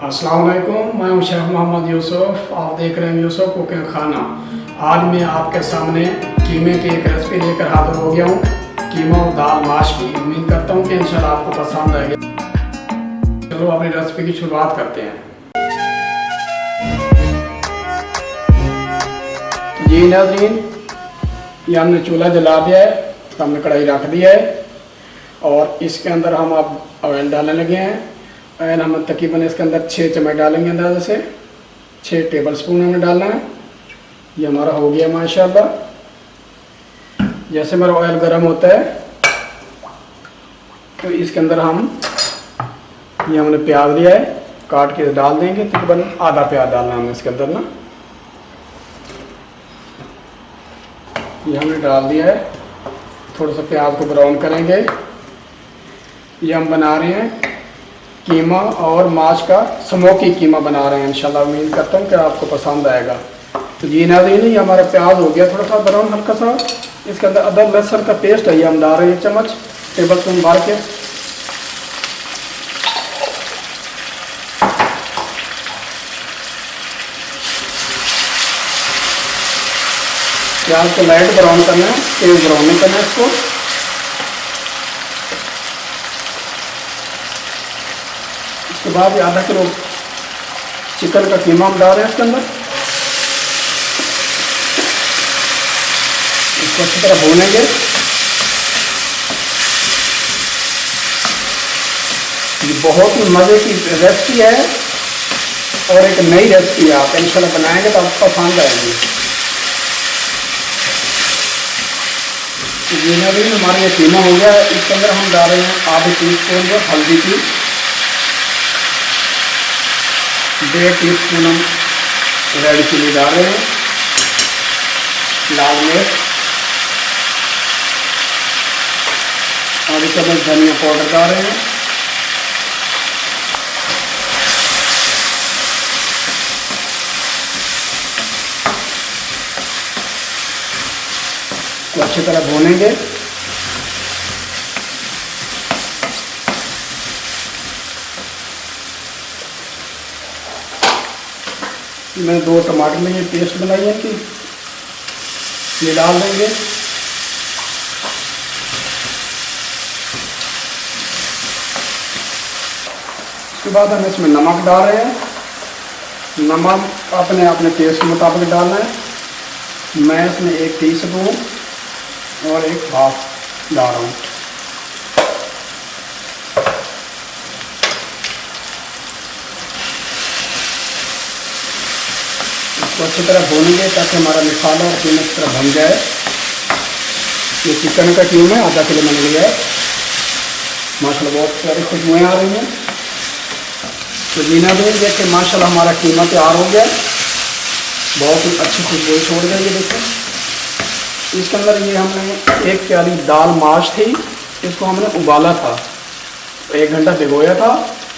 अस्सलाम वालेकुम, मैं हूं शेख मोहम्मद यूसुफ। आप देख रहे हैं यूसुफ कुकिंग खाना। आज मैं आपके सामने कीमे की एक रेसिपी लेकर हाजिर हो गया हूं, कीमा और दाल माश की। उम्मीद करता हूं कि इंशाल्लाह आपको पसंद आएगी। चलो अपनी रेसिपी की शुरुआत करते हैं। जी नाज़रीन, ये हमने चूल्हा जला दिया है, हमने कढ़ाई रख दिया है और इसके अंदर हम अब ऑयल डालने लगे हैं। ऑयल हम तकरीबन इसके अंदर 6 चम्मच डालेंगे, अंदाज़े से 6 टेबल स्पून हमें डालना है। ये हमारा हो गया माशाल्लाह। जैसे हमारा ऑयल गर्म होता है तो इसके अंदर हम ये हमने प्याज लिया है, काट के डाल देंगे। तकरीबन आधा प्याज डालना है हमें इसके अंदर ना। ये हमने डाल दिया है, थोड़ा सा प्याज को ब्राउन करेंगे। ये हम बना रहे हैं कीमा और माश का स्मोकी कीमा बना रहे हैं। इंशाल्लाह उम्मीद करता हूँ कि आपको पसंद आएगा। तो जी नाज़रीन, ये हमारा प्याज हो गया थोड़ा सा ब्राउन हल्का सा। इसके अंदर अदरक लहसुन का पेस्ट है, ये हम डाल रहे हैं 1 चम्मच टेबल स्पून भर के। प्याज को लाइट ब्राउन करना है, तेज ब्राउन नहीं करना है इसको। उसके बाद ये आधा किलो चिकन का कीमा हम डाल रहे हैं इसके अंदर। इसको अच्छी तरह भूनेंगे। ये बहुत ही मज़े की रेसिपी है और एक नई रेसिपी है। आप इंशाल्लाह बनाएंगे तो आपको पसंद आएगी। ये ना भी हमारा ये कीमा हो गया। इसके अंदर हम डाल रहे हैं आधे टीस्पून जो हल्दी की, 1.5 टीस्पून हम रेड चिली डाल रहे हैं, लाल मिर्च, आधे चम्मच धनिया पाउडर डाल रहे हैं, तो अच्छी तरह भूनेंगे। मैंने 2 टमाटर में ये पेस्ट बनाई है कि ये डाल देंगे। उसके बाद हम इसमें नमक डाल रहे हैं। नमक अपने अपने टेस्ट के मुताबिक डालना है। मैं इसमें 1 टीस्पून और 1 हाफ डाल रहा हूँ। इसको अच्छी तरह भूनेंगे ताकि हमारा मसाला और कीमा इस तरह बन जाए। ये चिकन का कीमा है, आधा किलो मैंने लिया है। माशाल्लाह बहुत सारी खुशबुएँ आ रही हैं। तो जीना भी देखिए माशाल्लाह हमारा कीमा तैयार हो गया, बहुत ही अच्छी खुशबू छोड़ गई। ये देखिए इसके अंदर ये हमने 1 प्याली दाल माश थी, इसको हमने उबाला था, 1 घंटा भिगोया था।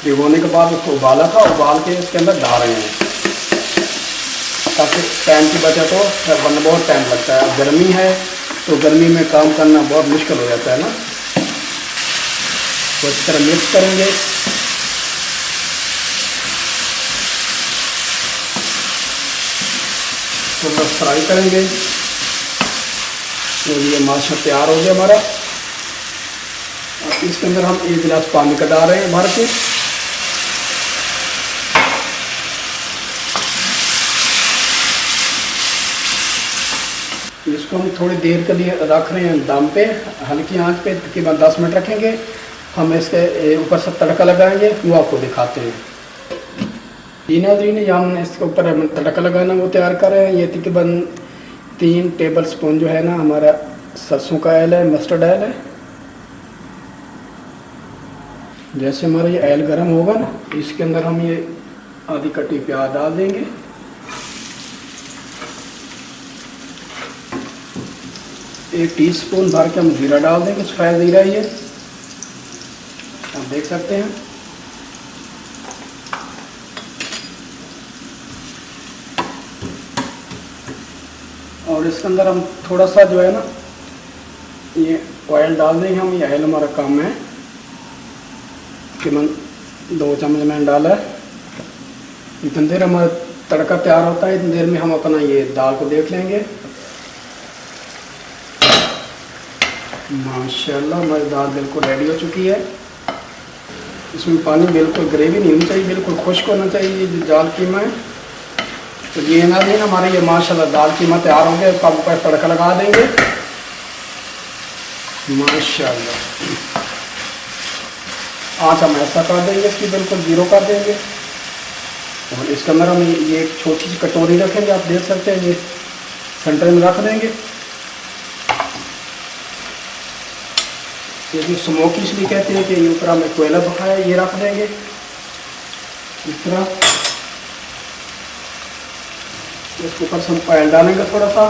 भिगोने के बाद उसको उबाला था, उबाल के इसके अंदर डाल रहे हैं ताकि टाइम की बचत हो। वरना बहुत टाइम लगता है, गर्मी है तो गर्मी में काम करना बहुत मुश्किल हो जाता है ना। तो इस तरह मिक्स करेंगे। तो बस फ्राई करेंगे। तो ये माशा तैयार हो गया हमारा। इसके अंदर हम 1 गिलास पानी का डाल रहे हैं भर के। इसको हम थोड़ी देर के लिए रख रहे हैं दम पे, हल्की आंच पे, तकरीबन 10 मिनट रखेंगे। हम इसके ऊपर से तड़का लगाएंगे, वो आपको दिखाते हैं। नाज़रीन, ये हमने इसके ऊपर हम तड़का लगाना वो तैयार कर रहे हैं। ये तकरीबन 3 टेबल स्पून जो है ना हमारा सरसों का ऑयल है, मस्टर्ड ऑयल है। जैसे हमारा ये ऑयल गर्म होगा ना, इसके अंदर हम ये आधी कटी प्याज डाल देंगे। एक टीस्पून भर के हम जीरा डाल देंगे, सफ़ेद जीरा ये आप देख सकते हैं। और इसके अंदर हम थोड़ा सा जो है ना ये ऑयल डाल देंगे हम। ये ऑयल हमारा कम है, तकरीबन 2 चम्मच मैंने डाला है। इतनी देर हमारा तड़का तैयार होता है, इतनी देर में हम अपना ये दाल को देख लेंगे। माशाल्लाह हमारी दाल बिल्कुल रेडी हो चुकी है। इसमें पानी बिल्कुल ग्रेवी नहीं होनी चाहिए, बिल्कुल खुश्क होना चाहिए। ये जो दाल कीमा है, तो ये ना भी हमारे ये माशाल्लाह दाल कीमा तैयार हो गया। इसको आप ऊपर तड़का लगा देंगे। माशाल्लाह आँच हम ऐसा कर देंगे, इसकी बिल्कुल ज़ीरो कर देंगे। और इसके अंदर हम ये एक छोटी सी कटोरी रखेंगे, आप देख सकते हैं, ये सेंटर में रख देंगे। ये जो स्मोकी इसलिए कहते हैं कि ये ऊपर हमने कोयला पकाया, ये रख देंगे इस तरह। इसके ऊपर से हम ऑयल डालेंगे थोड़ा सा।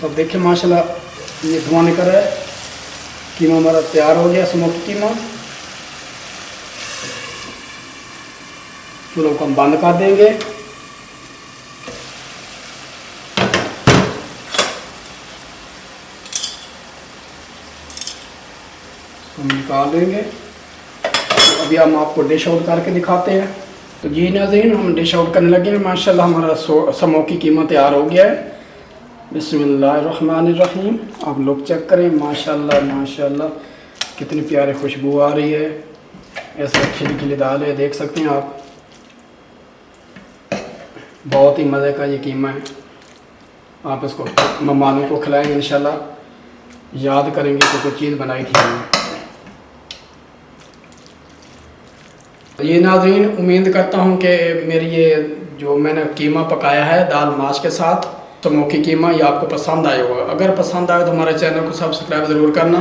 तो अब देखिए माशाल्लाह ये धुआं निकल रहा है। कीमा हमारा तैयार हो गया, स्मोकी कीमा। चूल्हे को हम बंद कर देंगे। हम निकाल देंगे। अभी हम आपको डिश आउट करके दिखाते हैं। तो जी नाज़रीन, हम डिश आउट करने लगे हैं। माशाल्लाह हमारा स्मोकी कीमा तैयार हो गया है। बिस्मिल्लाहिर्रहमानिर्रहीम। आप लोग चेक करें, माशाल्लाह माशाल्लाह कितनी प्यारी खुशबू आ रही है। ऐसे खिली खिली दाल है, देख सकते हैं आप। बहुत ही मज़े का ये कीमा है। आप इसको मेहमानों को खिलाएंगे इंशाल्लाह, याद करेंगे कि कोई चीज़ बनाई थी हमने। ये नाज़रीन, उम्मीद करता हूँ कि मेरी ये जो मैंने कीमा पकाया है दाल माश के साथ, स्मोकी कीमा, ये आपको पसंद आया होगा। अगर पसंद आए तो हमारे चैनल को सब्सक्राइब ज़रूर करना,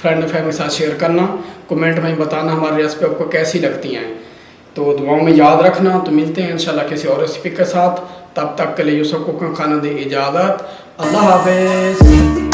फ्रेंड फैमिली के साथ शेयर करना, कमेंट में बताना हमारी रेसिपी आपको कैसी लगती हैं। तो दुआओं में याद रखना। तो मिलते हैं इंशाल्लाह किसी और रेसिपी के साथ। तब तक के लिए यूसुफ कुकिंग खाना दे इजाज़त। अल्लाह हाफ़िज़।